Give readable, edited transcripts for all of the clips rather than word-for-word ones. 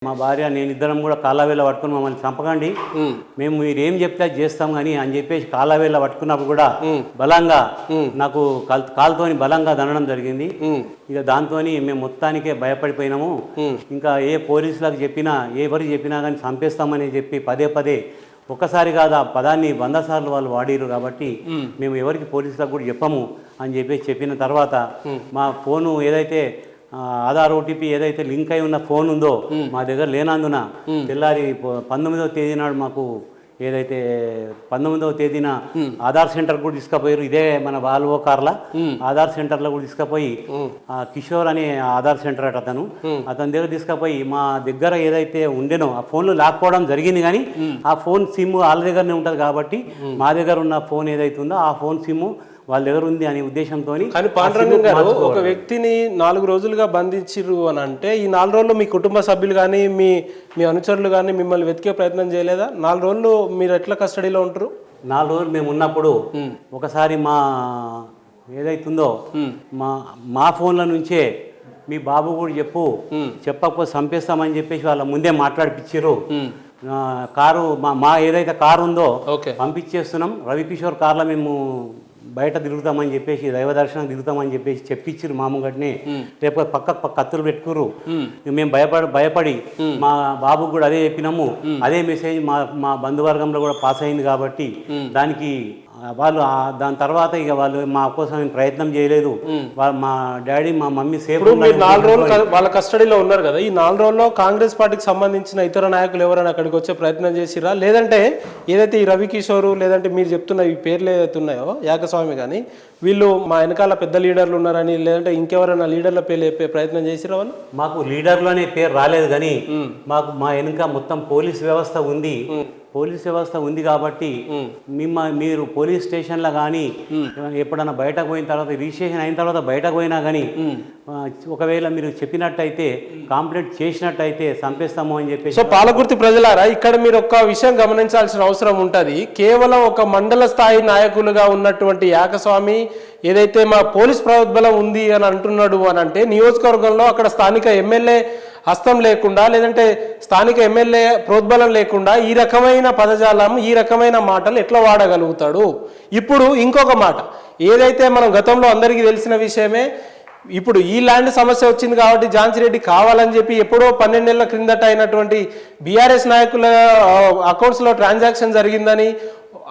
మా భార్య నేను ఇద్దరం కూడా కాళ్ళవేళ పట్టుకుని మమ్మల్ని చంపకండి, మేము మీరు ఏం చెప్తే అది చేస్తాం కానీ అని చెప్పేసి కాళ్ళవేళ పట్టుకున్నప్పుడు కూడా బలంగా నాకు కాలుతోని బలంగా దండడం జరిగింది. ఇక దాంతో మేము మొత్తానికే భయపడిపోయినాము. ఇంకా ఏ పోలీసులకు చెప్పినా ఎవరికి చెప్పినా కానీ చంపేస్తామని చెప్పి పదే పదే ఒక్కసారి కాదు ఆ పదాన్ని 100 సార్లు వాళ్ళు వాడిరు. కాబట్టి మేము ఎవరికి పోలీసులకు కూడా చెప్పము అని చెప్పేసి చెప్పిన తర్వాత మా ఫోను ఏదైతే ఆధార్ ఓటీపీ ఏదైతే లింక్ అయి ఉన్న ఫోన్ ఉందో మా దగ్గర లేనందున తెల్లారి 19వ తేదీ నాడు మాకు ఏదైతే 19వ తేదీన ఆధార్ సెంటర్ కూడా తీసుకుపోయారు. ఇదే మన వాల్వో కార్ల ఆధార్ సెంటర్లో కూడా తీసుకుపోయి కిషోర్ అనే ఆధార్ సెంటర్ అతని దగ్గర తీసుకుపోయి మా దగ్గర ఏదైతే ఉండేనో ఆ ఫోన్లు లాక్కోవడం జరిగింది. కానీ ఆ ఫోన్ సిమ్ వాళ్ళ దగ్గరనే ఉంటుంది కాబట్టి మా దగ్గర ఉన్న ఫోన్ ఏదైతే ఉందో ఆ ఫోన్ సిమ్ వాళ్ళ దగ్గర ఉంది అనే ఉద్దేశంతో. కానీ పాండురంగం గారు ఒక వ్యక్తిని 4 రోజులుగా బంధించిరు అని అంటే ఈ 4 రోజుల్లో మీ కుటుంబ సభ్యులు కానీ మీ అనుచరులు కానీ మిమ్మల్ని వెతికే ప్రయత్నం చేయలేదా? 4 రోజులు మీరు ఎట్లా కస్టడీలో ఉంటారు? 4 రోజులు మేము ఉన్నప్పుడు ఒకసారి మా ఏదైతుందో మా ఫోన్ల నుంచే మీ బాబు కూడా చెప్పకపోతే చంపేస్తామని చెప్పేసి వాళ్ళ ముందే మాట్లాడిపించారు. కారు మా ఏదైతే కారు ఉందో పంపించేస్తున్నాం, రవికిషోర్ కార్లో మేము బయట తిరుగుతామని చెప్పేసి దైవ దర్శనం తిరుగుతామని చెప్పేసి చెప్పించారు. మామూలుగానే రేపు పక్క కత్తులు పెట్టుకురు. మేము భయపడి మా బాబుకు కూడా అదే చెప్పినాము. అదే మెసేజ్ మా బంధువర్గంలో కూడా పాస్ అయింది. కాబట్టి దానికి వాళ్ళు దాని తర్వాత ఇక వాళ్ళు మా కోసం ప్రయత్నం చేయలేదు. మా డాడీ మా మమ్మీ సేఫ్. 4 రోజులు వాళ్ళ కస్టడీలో ఉన్నారు కదా, ఈ 4 రోజుల్లో కాంగ్రెస్ పార్టీకి సంబంధించిన ఇతర నాయకులు ఎవరైనా అక్కడికి వచ్చే ప్రయత్నం చేసిరా? లేదంటే ఏదైతే ఈ రవికిషోరు లేదంటే మీరు చెప్తున్న ఈ పేర్లు ఏదైతే ఉన్నాయో యాకస్వామి కానీ వీళ్ళు మా వెనకాల పెద్ద లీడర్లు ఉన్నారని లేదంటే ఇంకెవరైనా లీడర్ల పేర్లు చెప్పే ప్రయత్నం చేసిరా వాళ్ళు? మాకు లీడర్లు అనే పేరు రాలేదు. కానీ మా వెనుక మొత్తం పోలీస్ వ్యవస్థ ఉంది కాబట్టి మీరు పోలీస్ స్టేషన్లో కానీ ఎప్పుడన్నా బయటకు పోయిన తర్వాత రిజిస్ట్రేషన్ అయిన తర్వాత బయటకు పోయినా కానీ ఒకవేళ మీరు చెప్పినట్టయితే కంప్లైంట్ చేసినట్టయితే చంపేస్తాము అని చెప్పేసి. సో పాలకుర్తి ప్రజలారా, ఇక్కడ మీరు ఒక విషయం గమనించాల్సిన అవసరం ఉంటుంది. కేవలం ఒక మండల స్థాయి నాయకులుగా ఉన్నటువంటి యాకస్వామి ఏదైతే మా పోలీస్ ప్రోద్బలం ఉంది అని అంటున్నాడు అని అంటే నియోజకవర్గంలో అక్కడ స్థానిక ఎమ్మెల్యే హస్తం లేకుండా లేదంటే స్థానిక ఎమ్మెల్యే ప్రోద్బలం లేకుండా ఈ రకమైన పదజాలం ఈ రకమైన మాటలు ఎట్లా వాడగలుగుతాడు? ఇప్పుడు ఇంకొక మాట ఏదైతే మనం గతంలో అందరికీ తెలిసిన విషయమే, ఇప్పుడు ఈ ల్యాండ్ సమస్య వచ్చింది కాబట్టి ఝాన్సీ రెడ్డి కావాలని చెప్పి ఎప్పుడో 12 ఏళ్ల క్రిందట అయినటువంటి బీఆర్ఎస్ నాయకుల అకౌంట్స్లో ట్రాన్సాక్షన్ జరిగిందని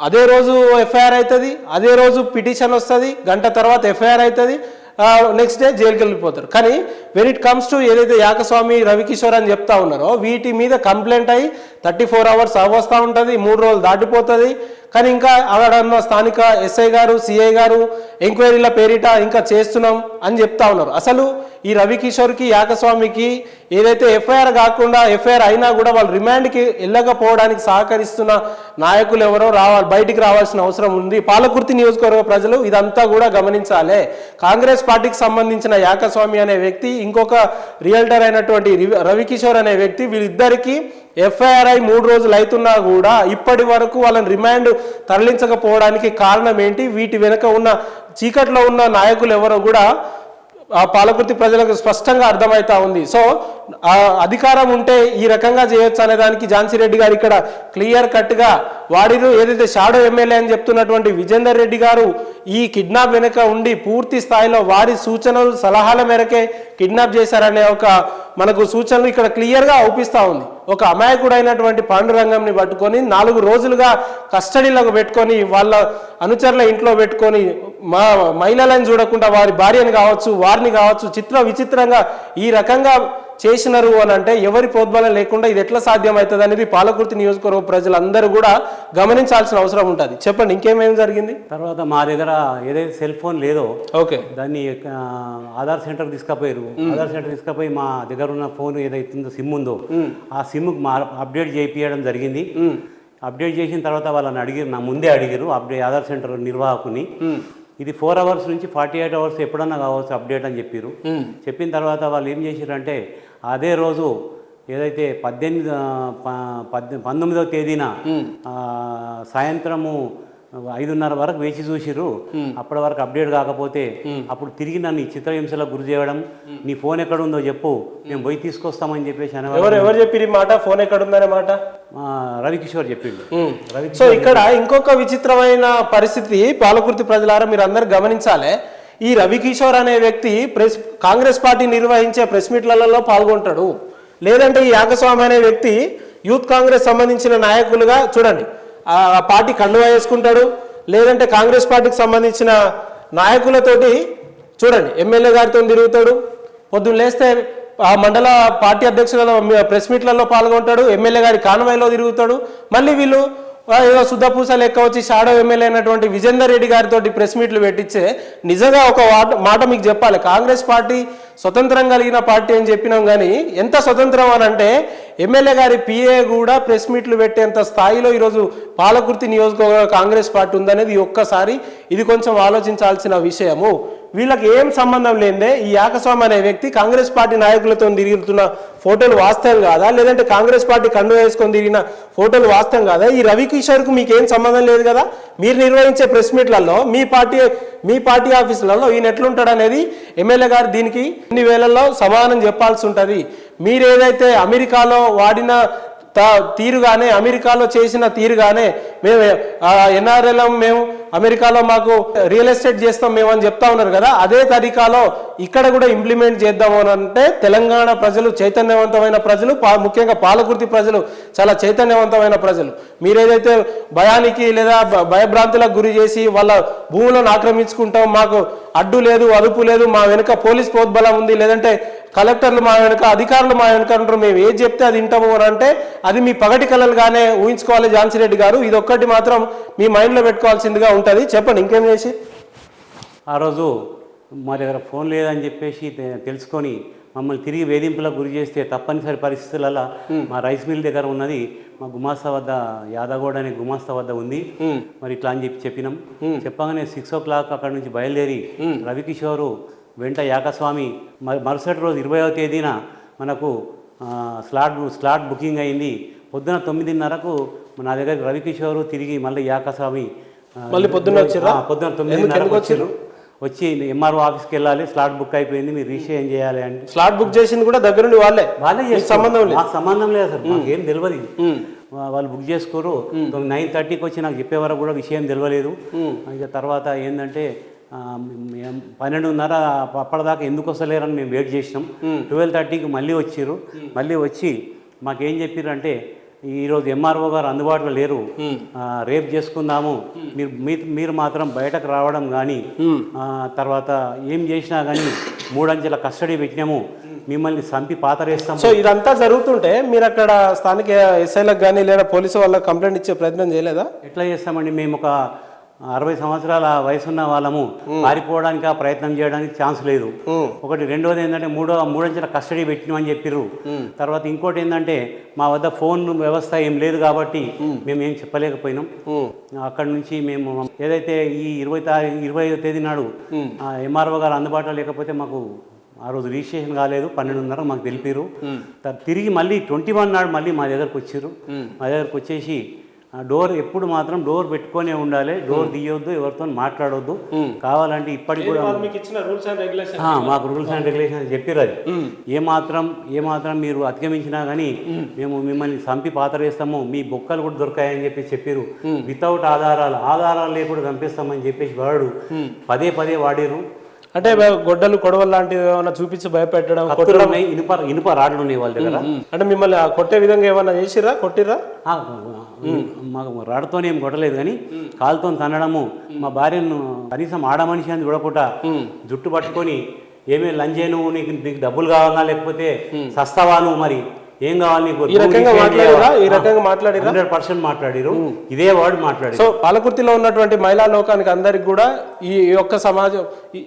అదే రోజు ఎఫ్ఐఆర్ అవుతుంది, అదే రోజు పిటిషన్ వస్తుంది, గంట తర్వాత ఎఫ్ఐఆర్ అవుతుంది, నెక్స్ట్ డే జైలుకి వెళ్ళిపోతారు. కానీ వెన్ ఇట్ కమ్స్ టు ఏదైతే యాకస్వామి రవికిషోర్ అని చెప్తా ఉన్నారో వీటి మీద కంప్లైంట్ అయ్యి 34 hours అవస్థ ఉంటుంది, 3 రోజులు దాటిపోతుంది. కానీ ఇంకా అక్కడ స్థానిక ఎస్ఐ గారు సిఐ గారు ఎంక్వైరీల పేరిట ఇంకా చేస్తున్నాం అని చెప్తా ఉన్నారు. అసలు ఈ రవికిషోర్కి యాకస్వామికి ఏదైతే ఎఫ్ఐఆర్ కాకుండా ఎఫ్ఐఆర్ అయినా కూడా వాళ్ళు రిమాండ్కి వెళ్ళకపోవడానికి సహకరిస్తున్న నాయకులు ఎవరో బయటికి రావాల్సిన అవసరం ఉంది. పాలకుర్తి నియోజకవర్గ ప్రజలు ఇదంతా కూడా గమనించాలి. కాంగ్రెస్ పార్టీకి సంబంధించిన యాకస్వామి అనే వ్యక్తి ఇంకొక రియల్టర్ అయినటువంటి రవికిషోర్ అనే వ్యక్తి వీళ్ళిద్దరికీ ఎఫ్ఐఆర్ అయి 3 రోజులు అవుతున్నా కూడా ఇప్పటి వరకు వాళ్ళని రిమాండ్ తరలించకపోవడానికి కారణం ఏంటి? వీటి వెనుక ఉన్న చీకట్లో ఉన్న నాయకులు ఎవరో కూడా ఆ పాలకుర్తి ప్రజలకు స్పష్టంగా అర్థమవుతా ఉంది. సో అధికారం ఉంటే ఈ రకంగా చేయొచ్చు అనే దానికి ఝాన్సీ రెడ్డి గారు ఇక్కడ క్లియర్ కట్గా వాడిరు. ఏదైతే షాడో ఎమ్మెల్యే అని చెప్తున్నటువంటి విజేందర్ రెడ్డి గారు ఈ కిడ్నాప్ వెనుక ఉండి పూర్తి స్థాయిలో వారి సూచనలు సలహాల మేరకే కిడ్నాప్ చేశారనే ఒక మనకు సూచనలు ఇక్కడ క్లియర్గా అవుపిస్తూ ఉంది. ఒక అమాయకుడైనటువంటి పాండురంగంని పట్టుకొని 4 రోజులుగా కస్టడీలోకి పెట్టుకొని వాళ్ళ అనుచరుల ఇంట్లో పెట్టుకొని మహిళలను చూడకుండా వారి భార్యని కావచ్చు వారిని కావచ్చు విచిత్రంగా ఈ రకంగా చేసినారు అని అంటే ఎవరి ప్రోద్బలం లేకుండా ఇది ఎట్లా సాధ్యం అవుతుంది అనేది పాలకుర్తి నియోజకవర్గ ప్రజలందరూ కూడా గమనించాల్సిన అవసరం ఉంటుంది. చెప్పండి ఇంకేమేమి జరిగింది? తర్వాత మా దగ్గర ఏదైతే సెల్ ఫోన్ లేదో దాన్ని ఆధార్ సెంటర్ తీసుకుపోయారు. ఆధార్ సెంటర్ తీసుకుపోయి మా దగ్గర ఉన్న ఫోన్ ఏదైతుందో సిమ్ ఉందో ఆ సిమ్ అప్డేట్ చేయించడం జరిగింది. అప్డేట్ చేసిన తర్వాత వాళ్ళని నా ముందే అడిగారు ఆధార్ సెంటర్ నిర్వాహకుని. ఇది 4 hours నుంచి 48 hours ఎప్పుడన్నా కావచ్చు అప్డేట్ అని చెప్పారు. చెప్పిన తర్వాత వాళ్ళు ఏం చేశారంటే అదే రోజు ఏదైతే 19వ తేదీన సాయంత్రము 5:30 వరకు వేచి చూసిర్రు. అప్పటి వరకు అప్డేట్ కాకపోతే అప్పుడు తిరిగి నన్ను చిత్రహింసలకు గురి చేయడం, నీ ఫోన్ ఎక్కడ ఉందో చెప్పు, మేము పోయి తీసుకొస్తామని చెప్పేసి ఎవరు చెప్పిరు ఈ మాట? ఫోన్ ఎక్కడ ఉందనే మాట రవికిషోర్ చెప్పిండు. సో ఇక్కడ ఇంకొక విచిత్రమైన పరిస్థితి పాలకుర్తి ప్రజలారా మీరు అందరు గమనించాలి. ఈ రవికిషోర్ అనే వ్యక్తి కాంగ్రెస్ పార్టీ నిర్వహించే ప్రెస్ మీట్లలో పాల్గొంటాడు. లేదంటే ఈ యాకస్వామి అనే వ్యక్తి యూత్ కాంగ్రెస్ సంబంధించిన నాయకులుగా చూడండి ఆ పార్టీ కండువా వేసుకుంటాడు. లేదంటే కాంగ్రెస్ పార్టీకి సంబంధించిన నాయకులతోటి చూడండి ఎమ్మెల్యే గారితో తిరుగుతాడు. పొద్దున్న లేస్తే ఆ మండల పార్టీ అధ్యక్షులలో ప్రెస్ మీట్లలో పాల్గొంటాడు. ఎమ్మెల్యే గారి కాన్వాయ్లో తిరుగుతాడు. మళ్ళీ వీళ్ళు ఏదో శుద్ధపూస లెక్క వచ్చి షాడో ఎమ్మెల్యే అయినటువంటి విజేందర్ రెడ్డి గారితో ప్రెస్ మీట్లు పెట్టించే నిజంగా ఒక మాట మీకు చెప్పాలి. కాంగ్రెస్ పార్టీ స్వతంత్రం కలిగిన పార్టీ అని చెప్పినాం, కానీ ఎంత స్వతంత్రం అని అంటే ఎమ్మెల్యే గారి పిఏ కూడా ప్రెస్ మీట్లు పెట్టేంత స్థాయిలో ఈరోజు పాలకుర్తి నియోజకవర్గ కాంగ్రెస్ పార్టీ ఉందనేది ఒక్కసారి ఇది కొంచెం ఆలోచించాల్సిన విషయము. వీళ్ళకి ఏం సంబంధం లేదే ఈ యాకస్వామి అనే వ్యక్తి కాంగ్రెస్ పార్టీ నాయకులతో తిరుగుతున్న ఫోటోలు వాస్తవం కాదా? లేదంటే కాంగ్రెస్ పార్టీ కండు వేసుకొని తిరిగిన ఫోటోలు వాస్తవం కాదా? ఈ రవికిషోర్కు మీకేం సంబంధం లేదు కదా. మీరు నిర్వహించే ప్రెస్ మీట్లలో మీ పార్టీ ఆఫీసులలో ఈయన ఎట్లుంటాడు అనేది ఎమ్మెల్యే గారు దీనికి ఇన్ని వేళల్లో సమాధానం చెప్పాల్సి ఉంటుంది. మీరేదైతే అమెరికాలో వాడిన తీరుగానే, అమెరికాలో చేసిన తీరుగానే మేము ఎన్ఆర్ఎల్ఎం మేము అమెరికాలో మాకు రియల్ ఎస్టేట్ చేస్తాం మేము అని చెప్తా ఉన్నారు కదా, అదే తరీకాలో ఇక్కడ కూడా ఇంప్లిమెంట్ చేద్దాము అని అంటే తెలంగాణ ప్రజలు చైతన్యవంతమైన ప్రజలు, ముఖ్యంగా పాలకుర్తి ప్రజలు చాలా చైతన్యవంతమైన ప్రజలు. మీరేదైతే భయానికి లేదా భయభ్రాంతులకు గురి చేసి వాళ్ళ భూములను ఆక్రమించుకుంటాం, మాకు అడ్డు లేదు అదుపు లేదు, మా వెనుక పోలీస్ ప్రోద్బలం ఉంది, లేదంటే కలెక్టర్లు మా వెనుక, అధికారులు మా వెనుక అంటారు, మేము ఏది చెప్తే అది వింటాము అని అంటే అది మీ పగటి కళలుగానే ఊహించుకోవాలి ఝాన్సీ రెడ్డి గారు. ఇది ఒక్కటి మాత్రం మీ మైండ్లో పెట్టుకోవాల్సిందిగా ఉంటుంది. చెప్పండి ఇంకేం చేసి. ఆ రోజు మా దగ్గర ఫోన్ లేదని చెప్పేసి తెలుసుకొని మమ్మల్ని తిరిగి వేధింపులకు గురి చేస్తే తప్పనిసరి పరిస్థితులలో మా రైస్ మిల్ దగ్గర ఉన్నది మా గుమాస్తా వద్ద, యాదగౌడ్ అనే గుమాస్తా వద్ద ఉంది, మరి ఇట్లా అని చెప్పినాం. చెప్పగానే 6 o'clock అక్కడ నుంచి బయలుదేరి రవికిషోరు వెంట యాకస్వామి మరుసటి రోజు 20వ తేదీన మనకు స్లాట్ బుకింగ్ అయింది. పొద్దున 9:30కు నా దగ్గర రవికిషోరు తిరిగి మళ్ళీ యాకస్వామి పొద్దున్న 9:30 వచ్చారు. వచ్చి ఎంఆర్ఓ ఆఫీస్కి వెళ్ళాలి, స్లాట్ బుక్ అయిపోయింది, మీరు రిజిస్ట్రేషన్ చేయాలి అంటే. స్లాట్ బుక్ చేసింది కూడా దగ్గరుండి వాళ్ళే సంబంధం లేదు, మాకు సంబంధం లేదు సార్, మాకేం తెలియదు. వాళ్ళు బుక్ చేసుకోరు. 9:30కి వచ్చి నాకు చెప్పే వరకు కూడా విషయం తెలియలేదు. ఇక తర్వాత ఏంటంటే 12:30 అప్పటిదాకా ఎందుకు వస్తలేరని మేము వెయిట్ చేసినాం. 12:30కి మళ్ళీ వచ్చిర్రు. మళ్ళీ వచ్చి మాకేం చెప్పారు అంటే, ఈరోజు ఎంఆర్ఓ గారు అందుబాటులో లేరు, రేపు చేసుకుందాము, మీరు మాత్రం బయటకు రావడం కానీ తర్వాత ఏం చేసినా కానీ 3 అంచెల కస్టడీ పెట్టినాము, మిమ్మల్ని చంపి పాతరేస్తాం. సో ఇదంతా జరుగుతుంటే మీరు అక్కడ స్థానిక ఎస్ఐలకు కానీ లేదా పోలీసు వాళ్ళకి కంప్లైంట్ ఇచ్చే ప్రయత్నం చేయలేదా? ఎట్లా చేస్తామండి, మేము ఒక 60 సంవత్సరాల వయసున్న వాళ్ళము, పారిపోవడానికి ఆ ప్రయత్నం చేయడానికి ఛాన్స్ లేదు. ఒకటి. రెండోది ఏంటంటే 3 అంచెల కస్టడీ పెట్టినామని చెప్పిర్రు. తర్వాత ఇంకోటి ఏంటంటే మా వద్ద ఫోన్ వ్యవస్థ ఏం లేదు కాబట్టి మేము ఏం చెప్పలేకపోయినాం. అక్కడి నుంచి మేము ఏదైతే ఈ 20వ తేదీ నాడు ఎంఆర్ఓ గారు అందుబాటులో లేకపోతే మాకు ఆ రోజు రిజిస్ట్రేషన్ కాలేదు. 12:30 మాకు తెలిపారు. తిరిగి మళ్ళీ 21 నాడు మళ్ళీ మా దగ్గరకు వచ్చారు. మా దగ్గరకు వచ్చేసి డోర్ ఎప్పుడు మాత్రం డోర్ పెట్టుకునే ఉండాలి, డోర్ తీయొద్దు, ఎవరితో మాట్లాడొద్దు, కావాలంటే ఇప్పటికి కూడా మాకు రూల్స్ అండ్ రెగ్యులేషన్స్ చెప్పారు. అది ఏమాత్రం మీరు అతిగమించినా కానీ మేము మిమ్మల్ని చంపి పాతరేస్తాము, మీ బొక్కలు కూడా దొరకాయని చెప్పారు. వితౌట్ ఆధారాలు లేకుండా చంపేస్తామని చెప్పేసి వాడు పదే వాడిరు. అంటే గొడ్డలు కొడవలు లాంటివి ఏమైనా చూపించి భయపెట్టడం, ఇనుప రాడ్లు ఉన్నాయి వాళ్ళ దగ్గర. అంటే మిమ్మల్ని కొట్టే విధంగా ఏమన్నా చేసిరా, కొట్టిరా? మాకు రాడ్తో ఏం కొట్టలేదు కానీ కాలుతో తనడము, మా భార్యను కనీసం ఆడ మనిషి అని చూడకుండా జుట్టు పట్టుకొని ఏమే లంచ్ నువ్వు, నీకు డబ్బులు కావాలా లేకపోతే సస్తావా నువ్వు, మరి ఏం కావాలి నీకు, 100% మాట్లాడిరు. ఇదే వర్డ్ మాట్లాడారు. సో పాలకుర్తిలో ఉన్నటువంటి మహిళా లోకానికి అందరికి కూడా ఈ యొక్క సమాజం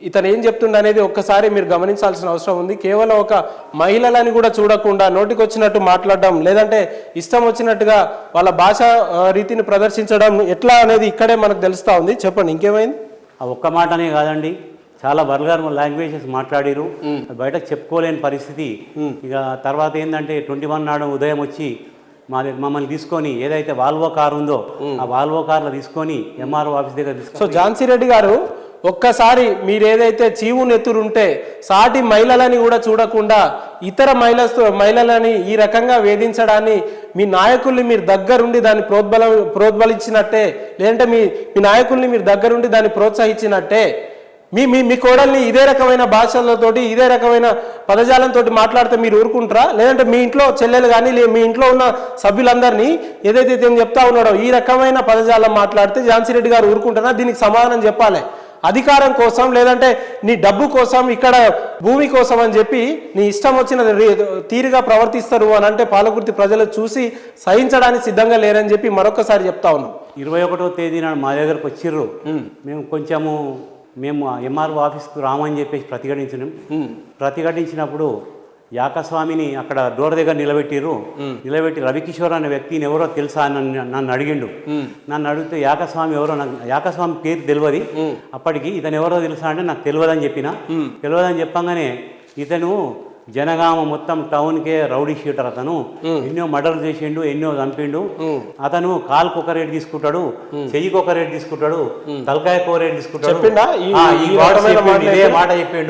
ఇతను ఏం చెప్తుండ అనేది ఒక్కసారి మీరు గమనించాల్సిన అవసరం ఉంది. కేవలం ఒక మహిళలని కూడా చూడకుండా నోటికి వచ్చినట్టు మాట్లాడడం, లేదంటే ఇష్టం వచ్చినట్టుగా వాళ్ళ భాష రీతిని ప్రదర్శించడం ఎట్లా అనేది ఇక్కడే మనకు తెలుస్తా ఉంది. చెప్పండి ఇంకేమైంది? ఆ ఒక్క మాటనే కాదండి, చాలా వల్గర్ లాంగ్వేజెస్ మాట్లాడిరు, బయటకు చెప్పుకోలేని పరిస్థితి. ఇక తర్వాత ఏంటంటే 21 నాడు ఉదయం వచ్చి మమ్మల్ని తీసుకొని ఏదైతే వాల్వో కార్ ఉందో ఆ వాల్వో కార్లో తీసుకొని ఎంఆర్ఓ ఆఫీస్ దగ్గర సో తీసుకొని ఝాన్సీ రెడ్డి గారు ఒక్కసారి మీరు ఏదైతే చీవు నెత్తురుంటే సాటి మహిళలని కూడా చూడకుండా ఇతర మహిళలని ఈ రకంగా వేధించడాన్ని మీ నాయకుల్ని మీరు దగ్గరుండి దాన్ని ప్రోద్బలించినట్టే, లేదంటే మీ నాయకుల్ని మీరు దగ్గరుండి దాన్ని ప్రోత్సహించినట్టే. మీ కోడల్ని ఇదే రకమైన భాషలతోటి ఇదే రకమైన పదజాలంతో మాట్లాడితే మీరు ఊరుకుంటారా? లేదంటే మీ ఇంట్లో చెల్లెలు కానీ మీ ఇంట్లో ఉన్న సభ్యులందరినీ ఏదైతే నేను చెప్తా ఉన్నాడో ఈ రకమైన పదజాలం మాట్లాడితే ఝాన్సీ రెడ్డి గారు ఊరుకుంటారా? దీనికి సమాధానం చెప్పాలి. అధికారం కోసం లేదంటే నీ డబ్బు కోసం ఇక్కడ భూమి కోసం అని చెప్పి నీ ఇష్టం వచ్చిన తీరుగా ప్రవర్తిస్తారు అని అంటే పాలకుర్తి ప్రజలు చూసి సహించడానికి సిద్ధంగా లేరని చెప్పి మరొకసారి చెప్తా ఉన్నాం. 21వ తేదీ నాడు మా దగ్గరకు వచ్చిర్రు. మేము ఎంఆర్ఓ ఆఫీస్కు రామని చెప్పేసి ప్రతిఘటించినప్పుడు యాకస్వామిని అక్కడ డోర్ దగ్గర నిలబెట్టి రవికిషోర్ అనే వ్యక్తిని ఎవరో తెలుసా అని నన్ను అడిగిండు. నన్ను అడిగితే యాకస్వామి ఎవరో యాకస్వామి పేరు తెలియదు. అప్పటికి ఇతను ఎవరో తెలుసా అంటే నాకు తెలియదని చెప్పంగానే ఇతను జనగామ మొత్తం టౌన్కే రౌడీ షీటర్, అతను ఎన్నో మర్డర్లు చేసిండు, ఎన్నో చంపిండు. అతను కాలుకు ఒక రేట్ తీసుకుంటాడు, చెయ్యికి ఒక రేట్ తీసుకుంటాడు, తలకాయకు ఒక రేట్ తీసుకుంటాడు. ఇదే మాట చెప్పిండు.